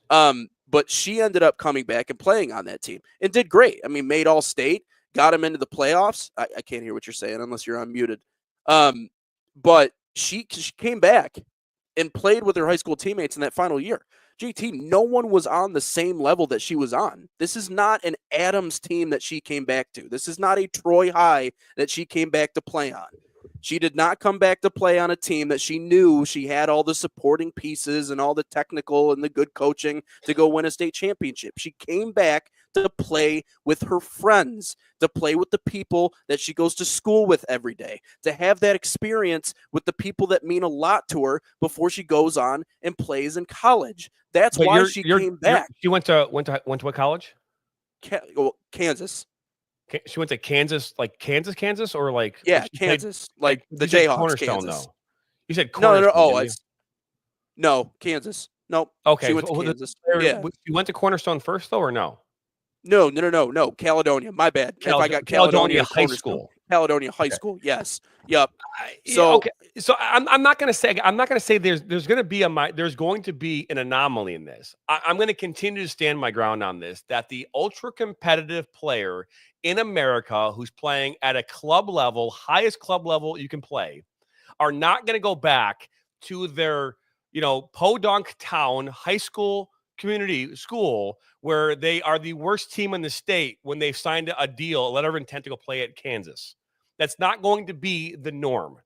But she ended up coming back and playing on that team and did great. I mean, made all state, got them into the playoffs. I can't hear what you're saying unless you're unmuted. But she came back and played with her high school teammates in that final year. JT, no one was on the same level that she was on. This is not an Adams team that she came back to. This is not a Troy High that she came back to play on. She did not come back to play on a team that she knew she had all the supporting pieces and all the technical and the good coaching to go win a state championship. She came back to play with her friends, to play with the people that she goes to school with every day, to have that experience with the people that mean a lot to her before she goes on and plays in college. That's why she came back. She went to what college? Kansas. She went to Kansas, like Kansas, or like Kansas, like the Jayhawks. Cornerstone, Kansas. though. You said Cornerstone. No, Kansas. Nope. Okay, she went to Kansas. You went to Cornerstone first, though, or no? No. Caledonia. My bad. If I got Caledonia Caledonia High Cornerstone. School. Caledonia High Okay. School. Yes. Yep. Yeah, So okay. So I'm not going to say there's going to be there's going to be an anomaly in this. I'm going to continue to stand my ground on this, that the ultra competitive player in America who's playing at a club level, highest club level you can play, are not going to go back to their, podunk town high school community school where they are the worst team in the state when they've signed a deal, a letter of intent to go play at Kansas. That's not going to be the norm.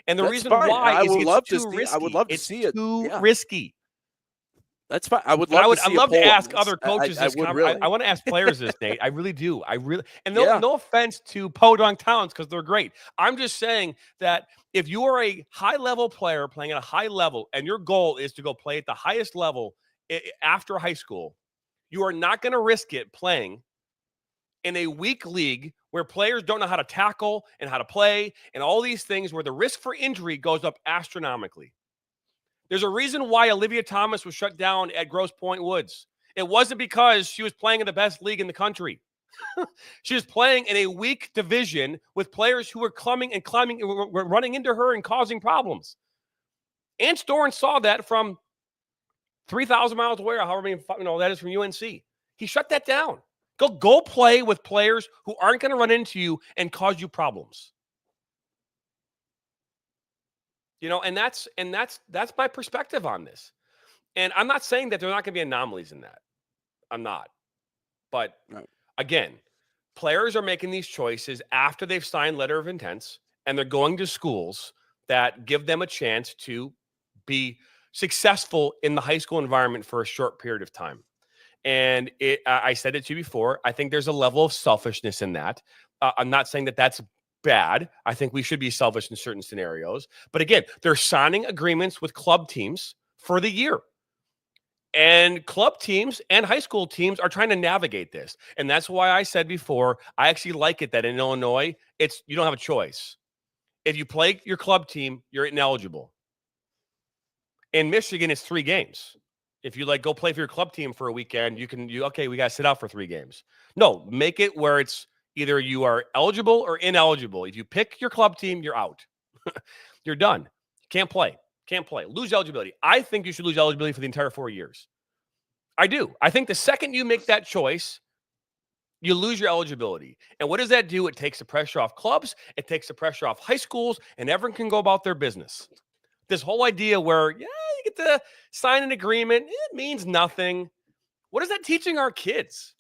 And the That's reason fine. why I is would love it's to too see. risky. I would love to It's see it. too Yeah. risky. That's fine. I would And love to see I'd love a poll to on ask this. other coaches this. would really. I want to ask players this, Nate. I really do. And Yeah. no offense to podunk towns because they're great. I'm just saying that if you are a high-level player playing at a high level and your goal is to go play at the highest level after high school, you are not going to risk it playing in a weak league where players don't know how to tackle and how to play and all these things where the risk for injury goes up astronomically. There's a reason why Olivia Thomas was shut down at Grosse Pointe Woods. It wasn't because she was playing in the best league in the country. She was playing in a weak division with players who were climbing, were running into her and causing problems. Ann Storen saw that from 3,000 miles away, or however many that is from UNC. He shut that down. Go play with players who aren't going to run into you and cause you problems. And that's my perspective on this. And I'm not saying that there are not going to be anomalies in that. I'm not. But again, players are making these choices after they've signed letter of intents, and they're going to schools that give them a chance to be successful in the high school environment for a short period of time. And I said it to you before. I think there's a level of selfishness in that. I'm not saying that that's bad. I think we should be selfish in certain scenarios. But again, they're signing agreements with club teams for the year. And club teams and high school teams are trying to navigate this. And that's why I said before, I actually like it that in Illinois, you don't have a choice. If you play your club team, you're ineligible. In Michigan, it's 3 games. If you go play for your club team for a weekend, we got to sit out for 3 games. No, make it where it's either you are eligible or ineligible. If you pick your club team, you're out. You're done. Can't play. Lose eligibility. I think you should lose eligibility for the entire 4 years. I do. I think the second you make that choice, you lose your eligibility. And what does that do? It takes the pressure off clubs. It takes the pressure off high schools, and everyone can go about their business. This whole idea where, you get to sign an agreement, it means nothing. What is that teaching our kids?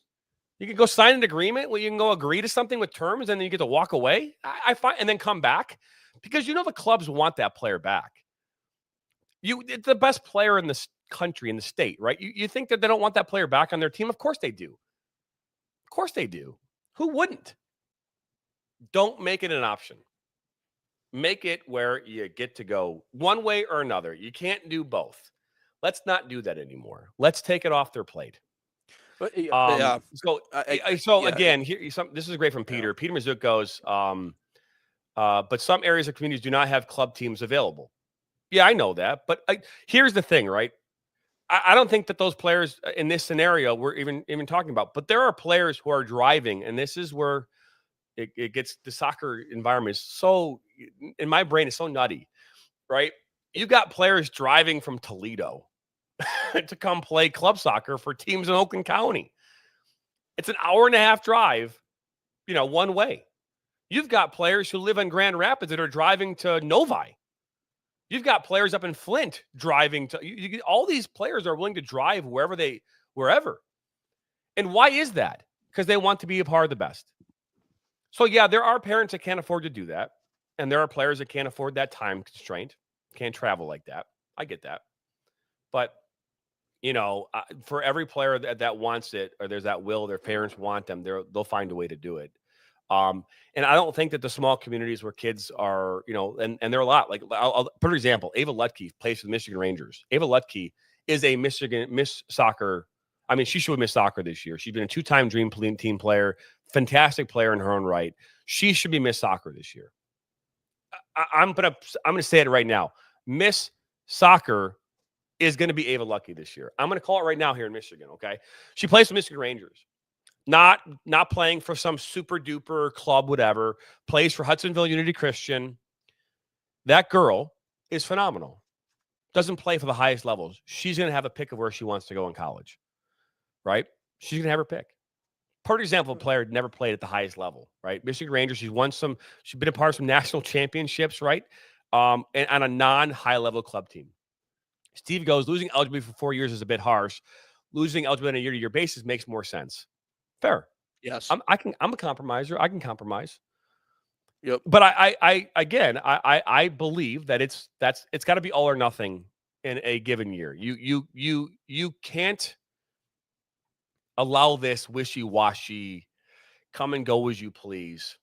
You can go sign an agreement where you can go agree to something with terms and then you get to walk away. I find, and then come back because the clubs want that player back. It's the best player in the country, in the state, right? You think that they don't want that player back on their team? Of course they do. Of course they do. Who wouldn't? Don't make it an option. Make it where you get to go one way or another. You can't do both. Let's not do that anymore. Let's take it off their plate. But, Again, this is great from Peter. Peter Mazook goes, but some areas of communities do not have club teams available. Yeah, I know that. But here's the thing, right? I don't think that those players in this scenario we're even talking about. But there are players who are driving, and this is where it gets the soccer environment is so, in my brain, is so nutty, right? You've got players driving from Toledo to come play club soccer for teams in Oakland County. It's an hour-and-a-half drive, one way. You've got players who live in Grand Rapids that are driving to Novi. You've got players up in Flint driving to all these players are willing to drive wherever. And why is that? Because they want to be a part of the best. So there are parents that can't afford to do that. And there are players that can't afford that time constraint, can't travel like that. I get that. But, for every player that wants it, or there's that will, their parents want them, they'll find a way to do it. And I don't think that the small communities where kids are, and there are a lot, I'll put an example. Ava Lutke plays for the Michigan Rangers. Ava Lutke is a Miss Soccer. I mean, she should have missed soccer this year. She's been a 2-time Dream Team player, fantastic player in her own right. She should be Miss Soccer this year. I'm gonna say it right now. Miss Soccer is going to be Ava Lutke this year. I'm going to call it right now here in Michigan. Okay, she plays for Michigan Rangers. not playing for some super duper club, whatever, plays for Hudsonville Unity Christian. That girl is phenomenal. Doesn't play for the highest levels. She's going to have a pick of where she wants to go in college, right? She's going to have her pick. Perfect example of a player who never played at the highest level, right? Michigan Rangers, she's been a part of some national championships, right? And on a non-high level club team. Steve goes, losing eligibility for 4 years is a bit harsh. Losing eligibility on a year-to-year basis makes more sense. Fair. Yes. I'm a compromiser. I can compromise. Yep. But I believe that it's got to be all or nothing in a given year. You can't allow this wishy-washy come and go as you please.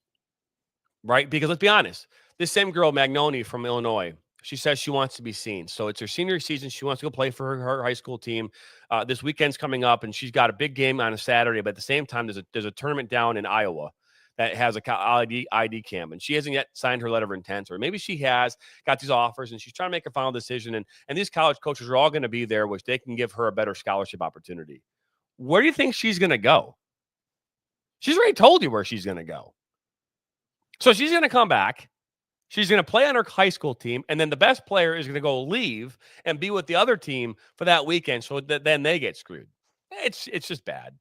Right? Because let's be honest, this same girl, Magnoni from Illinois, she says she wants to be seen. So it's her senior season. She wants to go play for her high school team. This weekend's coming up, and she's got a big game on a Saturday. But at the same time, there's a tournament down in Iowa that has a ID cam, and she hasn't yet signed her letter of intent, or maybe she has got these offers, and she's trying to make a final decision. And these college coaches are all going to be there, which they can give her a better scholarship opportunity. Where do you think she's going to go? She's already told you where she's going to go. So she's going to come back. She's going to play on her high school team, and then the best player is going to go leave and be with the other team for that weekend, so that then they get screwed. It's just bad.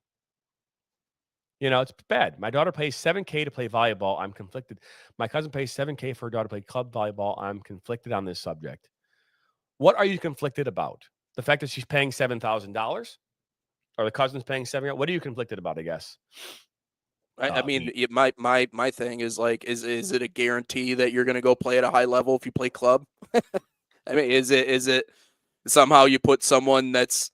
You know, it's bad. My daughter pays $7,000 to play volleyball. I'm conflicted. My cousin pays $7,000 for her daughter to play club volleyball. I'm conflicted on this subject. What are you conflicted about? The fact that she's paying $7,000, or the cousin's paying $7,000? What are you conflicted about? I guess. I mean, my thing is like, is it a guarantee that you're going to go play at a high level if you play club? I mean, is it somehow you put someone that's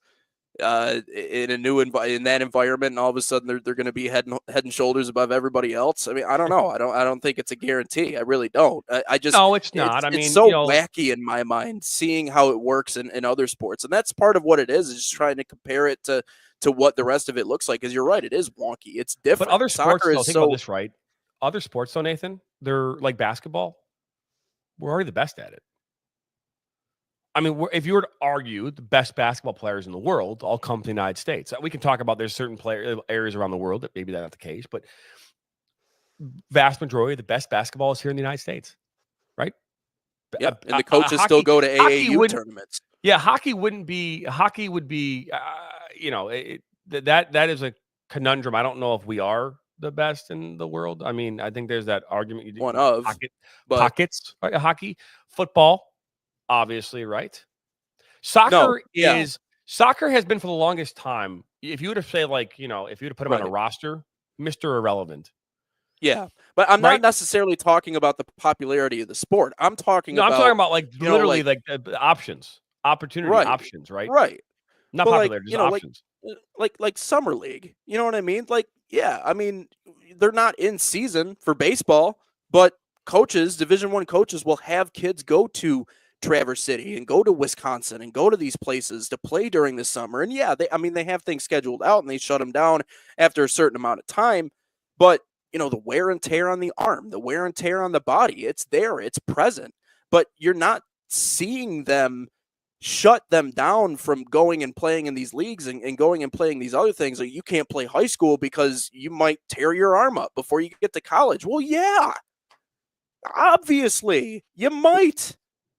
in a new in that environment, and all of a sudden they're going to be head and shoulders above everybody else? I mean, I don't know. I don't think it's a guarantee. I really don't. I just no, it's not. It's so wacky in my mind seeing how it works in other sports, and that's part of what it is just trying to compare it to what the rest of it looks like. Because you're right, it is wonky. It's different. But other sports, Soccer though, is think so about this, right? Other sports, though, Nathan, they're like basketball. We're already the best at it. I mean, if you were to argue the best basketball players in the world all come to the United States. We can talk about there's certain areas around the world that maybe that's not the case, but vast majority of the best basketball is here in the United States, right? Yeah, and the coaches still go to AAU tournaments. Yeah, hockey would be, you know, that is a conundrum. I don't know if we are the best in the world. I mean, I think there's that argument. Pockets, right? Hockey, football, obviously, right? Soccer soccer has been for the longest time. If you were to say, like, you know, if you were to put him on a roster, Mr. Irrelevant. Yeah, but I'm not necessarily talking about the popularity of the sport. I'm talking about. I'm talking about like literally like options, options, right? Right. Not but popularity, like, you know, options. Like summer league. You know what I mean? Like, yeah, I mean, they're not in season for baseball, but coaches, Division I coaches, will have kids go to Traverse City and go to Wisconsin and go to these places to play during the summer. And yeah, they have things scheduled out and they shut them down after a certain amount of time. But, you know, the wear and tear on the arm, the wear and tear on the body, it's there, it's present. But you're not seeing them shut them down from going and playing in these leagues and going and playing these other things. Like, you can't play high school because you might tear your arm up before you get to college. Well, yeah, obviously you might.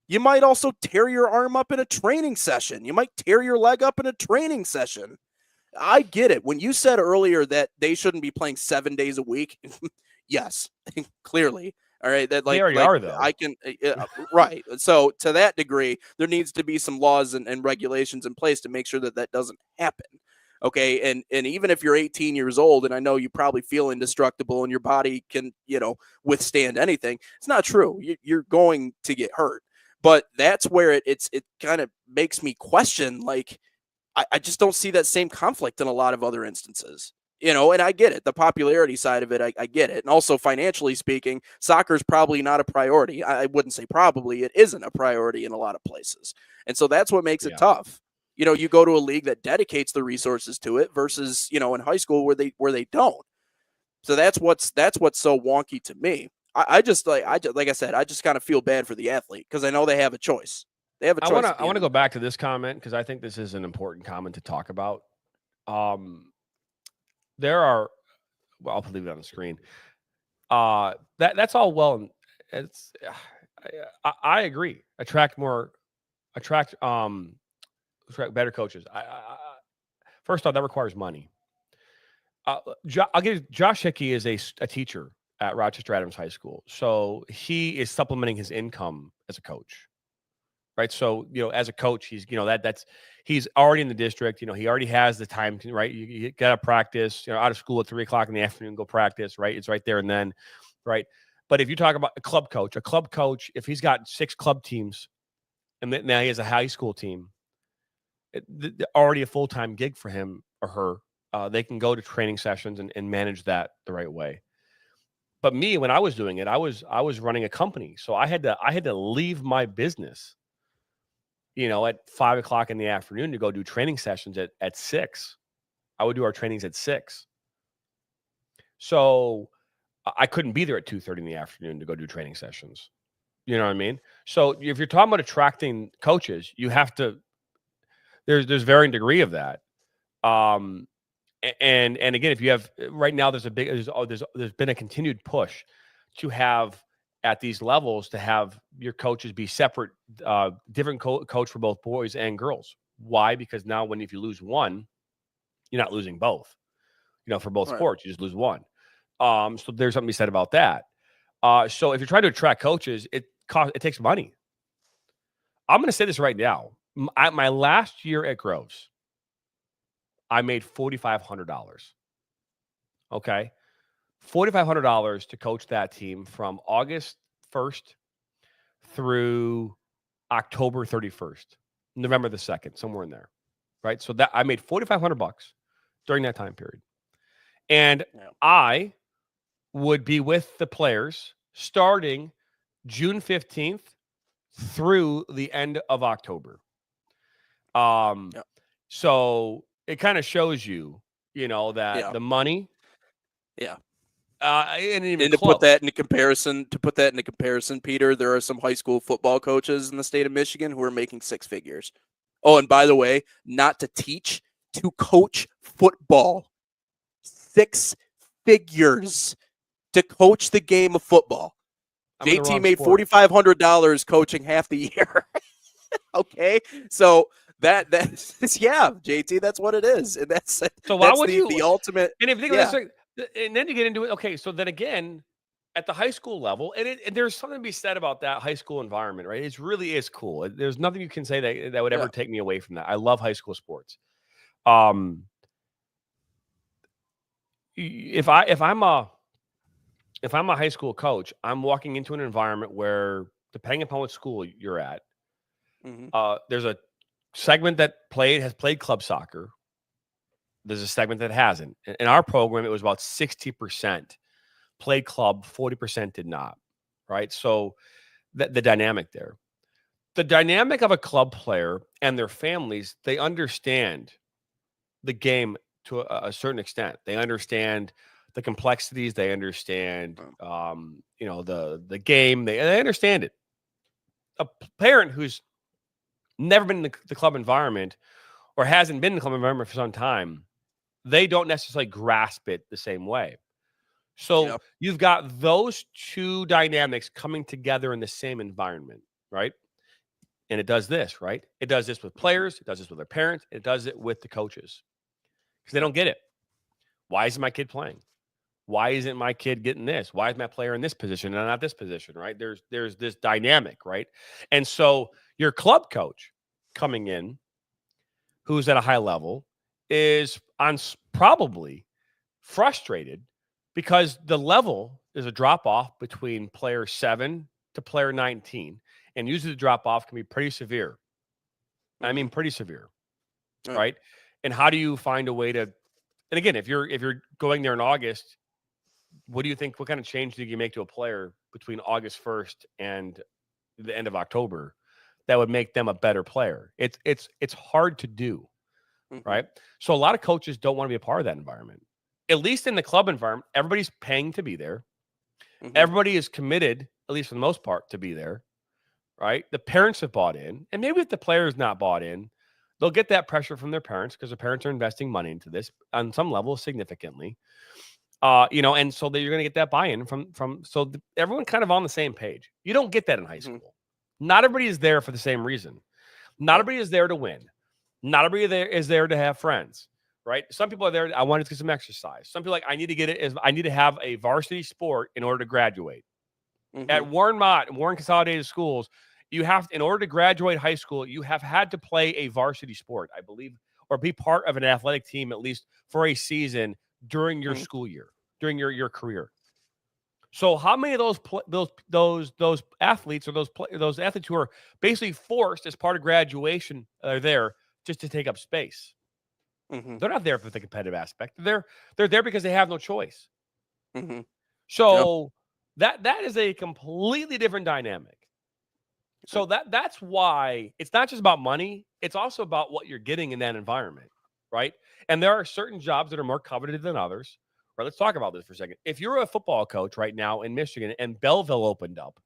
You might also tear your arm up in a training session. You might tear your leg up in a training session. I get it. When you said earlier that they shouldn't be playing 7 days a week, yes, clearly. All right, that they already are, though. I can right. So to that degree, there needs to be some laws and regulations in place to make sure that that doesn't happen. Okay, and even if you're 18 years old, and I know you probably feel indestructible and your body can, you know, withstand anything, it's not true. You're going to get hurt. But that's where it kind of makes me question, like, I just don't see that same conflict in a lot of other instances. You know, and I get it. The popularity side of it, I get it. And also financially speaking, soccer is probably not a priority. I wouldn't say probably. It isn't a priority in a lot of places. And so that's what makes it tough. You know, you go to a league that dedicates the resources to it versus, you know, in high school where they don't. So that's what's so wonky to me. I just like I said, I just kind of feel bad for the athlete because I know they have a choice. They have a choice. I want to go back to this comment because I think this is an important comment to talk about. There are well, I'll leave it on the screen. That's all well. It's I agree. Attract better coaches. First off, that requires money. I'll give Josh Hickey is a teacher at Rochester Adams High School, so he is supplementing his income as a coach, right? So as a coach, he's he's already in the district. He already has the time to, right. You got to practice. Out of school at 3:00 in the afternoon, go practice. Right, it's right there and then, right. But if you talk about a club coach, if he's got 6 club teams, and now he has a high school team, already a full-time gig for him or her. They can go to training sessions and manage that the right way. But me, when I was doing it, I was running a company, so I had to leave my business, at 5:00 in the afternoon to go do training sessions at 6. I would do our trainings at 6. So I couldn't be there at 2:30 in the afternoon to go do training sessions. You know what I mean? So if you're talking about attracting coaches, you have to. There's varying degree of that. And again, if you have right now, there's been a continued push to have at these levels to have your coaches be separate, different coach for both boys and girls. Why? Because now if you lose one, you're not losing both. For both sports, you just lose one. So there's something to be said about that. So if you're trying to attract coaches, it takes money. I'm going to say this right now. My last year at Groves, I made $4,500. Okay. $4,500 to coach that team from August 1st through October 31st, November the 2nd, somewhere in there. Right. So that I made $4,500 during that time period. And I would be with the players starting June 15th through the end of October. So it kind of shows you, that the money. Yeah. And to put that into comparison, Peter, there are some high school football coaches in the state of Michigan who are making 6 figures. Oh, and by the way, not to teach, to coach football. 6 figures to coach the game of football. JT made $4,500 coaching half the year. Okay, so that's JT, that's what it is, and that's so. Why would the ultimate? And if you think and then you get into it. Okay, so then again, at the high school level, and there's something to be said about that high school environment, right? It really is cool. There's nothing you can say that would ever take me away from that. I love high school sports. If I'm a high school coach, I'm walking into an environment where, depending upon what school you're at, there's a segment that has played club soccer. There's a segment that hasn't. In our program, it was about 60% played club, 40% did not. Right. So the dynamic there, the dynamic of a club player and their families, they understand the game to a certain extent. They understand the complexities. They understand, the game. They understand it. A parent who's never been in the club environment or hasn't been in the club environment for some time, they don't necessarily grasp it the same way. So you've got those two dynamics coming together in the same environment, right? And it does this, right? It does this with players. It does this with their parents. It does it with the coaches because they don't get it. Why isn't my kid playing? Why isn't my kid getting this? Why is my player in this position and not this position, right? There's this dynamic, right? And so your club coach coming in, who's at a high level, is probably frustrated because the level is a drop-off between player 7 to player 19. And usually the drop-off can be pretty severe. I mean, pretty severe, right? And how do you find a way to – and again, if you're going there in August, what do you think – what kind of change do you make to a player between August 1st and the end of October that would make them a better player? It's hard to do, right? So a lot of coaches don't want to be a part of that environment. At least in the club environment, everybody's paying to be there. Everybody is committed, at least for the most part, to be there, right? The parents have bought in. And maybe if the player's not bought in, they'll get that pressure from their parents because the parents are investing money into this on some level significantly. And so that you're going to get that buy-in from everyone kind of on the same page. You don't get that in high school. Not everybody is there for the same reason. Not everybody is there to win. Not everybody is there to have friends, right? Some people are there. I want to get some exercise. Some people I need to have a varsity sport in order to graduate. At Warren Consolidated Schools, you have, in order to graduate high school, you have had to play a varsity sport, I believe, or be part of an athletic team at least for a season during your school year, during your career. So how many of those athletes or those athletes who are basically forced as part of graduation are there just to take up space? They're not there for the competitive aspect. They're there because they have no choice. So that is a completely different dynamic. So that's why it's not just about money. It's also about what you're getting in that environment, right? And there are certain jobs that are more coveted than others. Right, let's talk about this for a second. If you're a football coach right now in Michigan and Belleville opened up,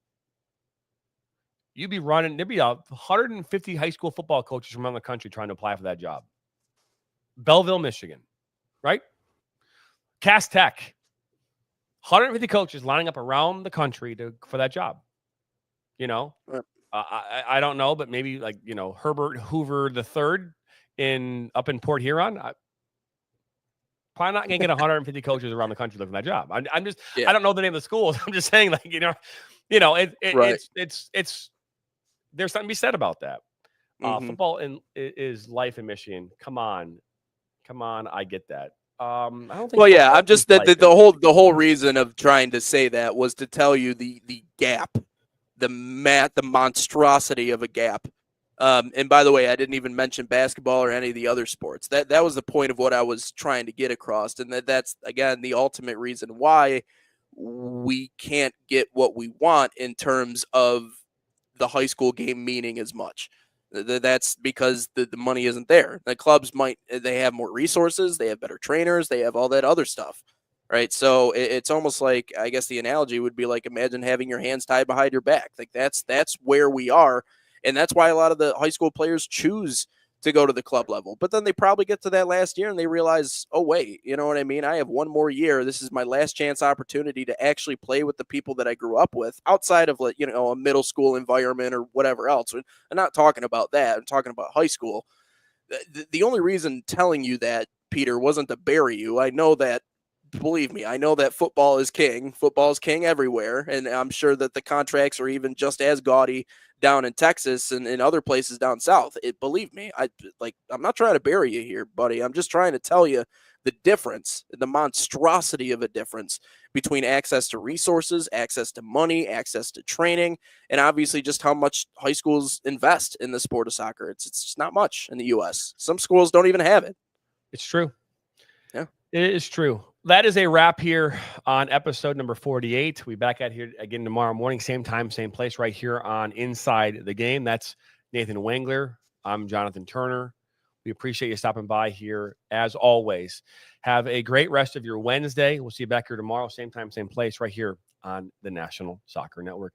there'd be 150 high school football coaches from around the country trying to apply for that job. Belleville, Michigan, right? Cass Tech, 150 coaches lining up around the country for that job. I don't know, but maybe Herbert Hoover III up in Port Huron. Probably not going to get 150 coaches around the country looking for that job. I'm just, I don't know the name of the schools. I'm just saying, it's there's something to be said about that. Football is life in Michigan. Come on, I get that. I don't think. Well, yeah, I'm just the whole reason of trying to say that was to tell you the gap, the monstrosity of a gap. And by the way, I didn't even mention basketball or any of the other sports. That was the point of what I was trying to get across. And that's, again, the ultimate reason why we can't get what we want in terms of the high school game meaning as much. That's because the money isn't there. The clubs they have more resources, they have better trainers, they have all that other stuff, right? So it's almost like, I guess the analogy would be like, imagine having your hands tied behind your back. Like that's where we are. And that's why a lot of the high school players choose to go to the club level. But then they probably get to that last year and they realize, oh, wait, you know what I mean? I have one more year. This is my last chance opportunity to actually play with the people that I grew up with outside of, a middle school environment or whatever else. I'm not talking about that. I'm talking about high school. The only reason telling you that, Peter, wasn't to bury you. I know that. Believe me, I know that football is king. Football is king everywhere. And I'm sure that the contracts are even just as gaudy down in Texas and in other places down south. Believe me, I'm not trying to bury you here, buddy. I'm just trying to tell you the difference, the monstrosity of a difference between access to resources, access to money, access to training, and obviously just how much high schools invest in the sport of soccer. It's just not much in the U.S. Some schools don't even have it. It's true. Yeah, it is true. That is a wrap here on episode number 48. We'll be back out here again tomorrow morning, same time, same place, right here on Inside the Game. That's Nathan Wengler. I'm Jonathan Turner. We appreciate you stopping by here as always. Have a great rest of your Wednesday. We'll see you back here tomorrow, same time, same place, right here on the National Soccer Network.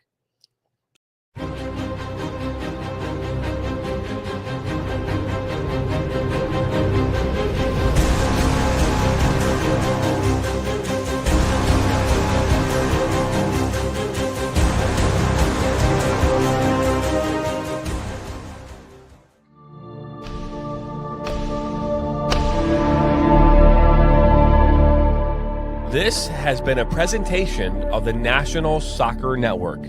This has been a presentation of the National Soccer Network.